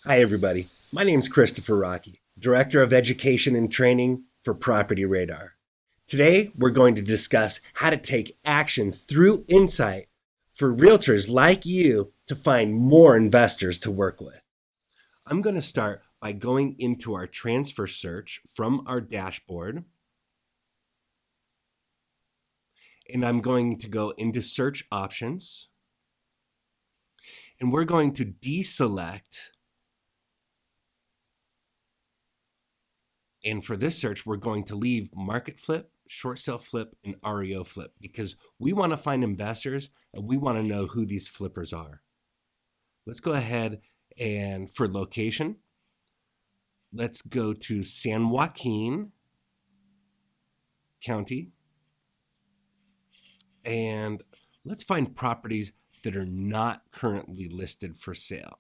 Hi, everybody. My name is Christopher Rocky, Director of Education and Training for PropertyRadar. Today, we're going to discuss how to take action through insight for realtors like you to find more investors to work with. I'm going to start by going into our transfer search from our dashboard, and I'm going to go into search options, and we're going to deselect. And for this search, we're going to leave market flip, short sale flip, and REO flip because we want to find investors and we want to know who these flippers are. Let's go ahead and for location, let's go to San Joaquin County and let's find properties that are not currently listed for sale.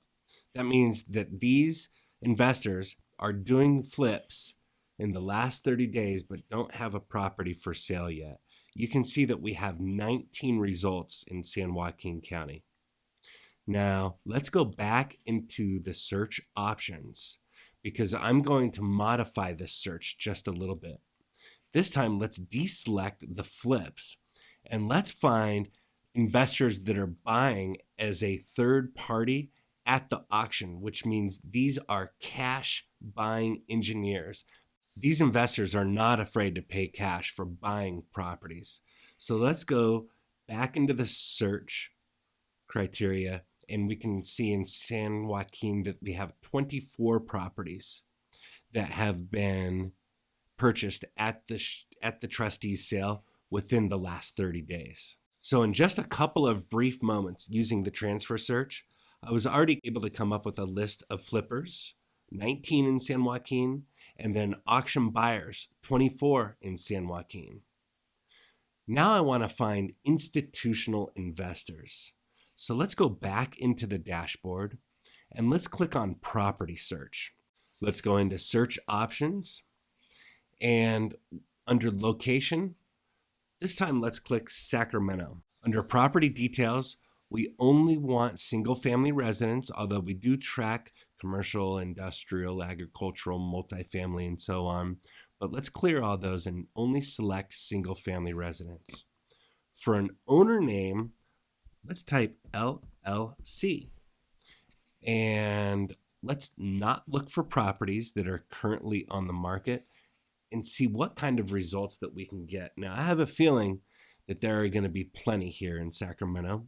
That means that these investors are doing flips in the last 30 days but don't have a property for sale yet. You can see that we have 19 results in San Joaquin County. Now, let's go back into the search options because I'm going to modify this search just a little bit. This time, let's deselect the flips and let's find investors that are buying as a third party at the auction, which means these are cash buying engineers. These investors are not afraid to pay cash for buying properties. So let's go back into the search criteria and we can see in San Joaquin that we have 24 properties that have been purchased at the trustee's sale within the last 30 days. So in just a couple of brief moments using the transfer search, I was already able to come up with a list of flippers, 19 in San Joaquin, and then auction buyers, 24 in San Joaquin. Now I want to find institutional investors. So let's go back into the dashboard and let's click on property search. Let's go into search options and under location, this time let's click Sacramento. Under property details, we only want single family residents, although we do track commercial, industrial, agricultural, multifamily, and so on. But let's clear all those and only select single family residents. For an owner name, let's type LLC. And let's not look for properties that are currently on the market and see what kind of results that we can get. Now, I have a feeling that there are going to be plenty here in Sacramento.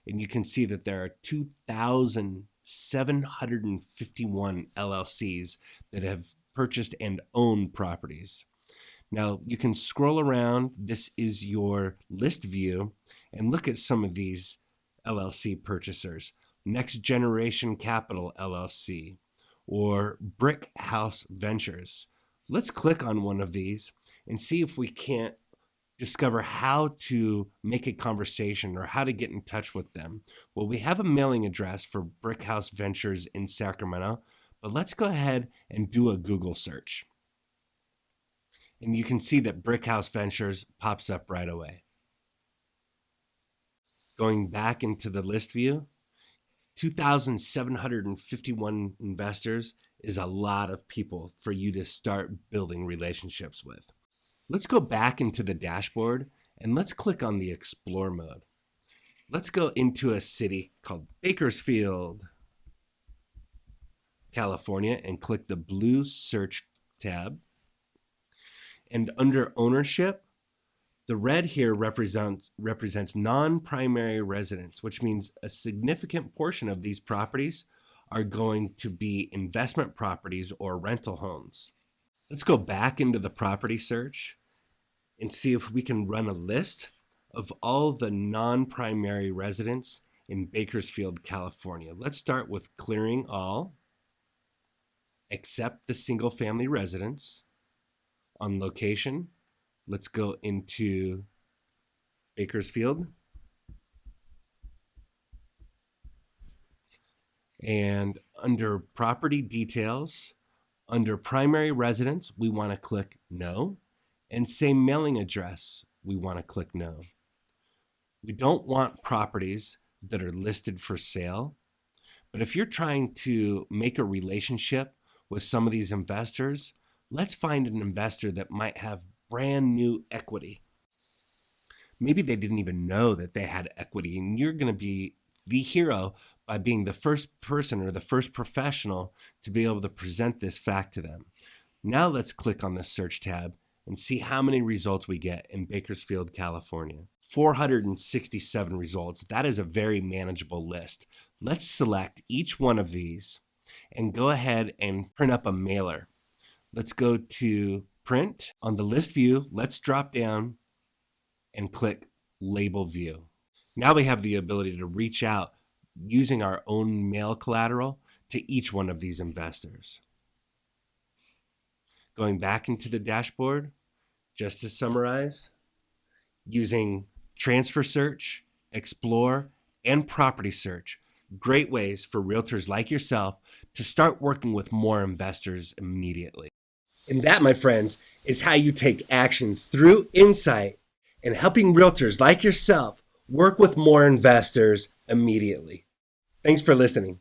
And you can see that there are 2,751 LLCs that have purchased and owned properties. Now, you can scroll around. This is your list view and look at some of these LLC purchasers. Next Generation Capital LLC or Brick House Ventures. Let's click on one of these and see if we can't discover how to make a conversation or how to get in touch with them. Well, we have a mailing address for Brick House Ventures in Sacramento, but let's go ahead and do a Google search. And you can see that Brick House Ventures pops up right away. Going back into the list view, 2,751 investors is a lot of people for you to start building relationships with. Let's go back into the dashboard and let's click on the Explore mode. Let's go into a city called Bakersfield, California, and click the blue search tab. And under ownership, the red here represents non-primary residents, which means a significant portion of these properties are going to be investment properties or rental homes. Let's go back into the property search and see if we can run a list of all the non-primary residents in Bakersfield, California. Let's start with clearing all, except the single family residents. On location, let's go into Bakersfield. And under property details, under primary residence, we want to click no. And same mailing address, we want to click no. We don't want properties that are listed for sale But if you're trying to make a relationship with some of these investors, let's find an investor that might have brand new equity. Maybe they didn't even know that they had equity, and you're going to be the hero by being the first person or the first professional to be able to present this fact to them. Now let's click on the search tab and see how many results we get in Bakersfield, California. 467 results. That is a very manageable list. Let's select each one of these and go ahead and print up a mailer. Let's go to print. On the list view, let's drop down and click label view. Now we have the ability to reach out using our own mail collateral to each one of these investors. Going back into the dashboard, just to summarize, using transfer search, explore, and property search, great ways for realtors like yourself to start working with more investors immediately. And that, my friends, is how you take action through insight and helping realtors like yourself work with more investors immediately. Thanks for listening.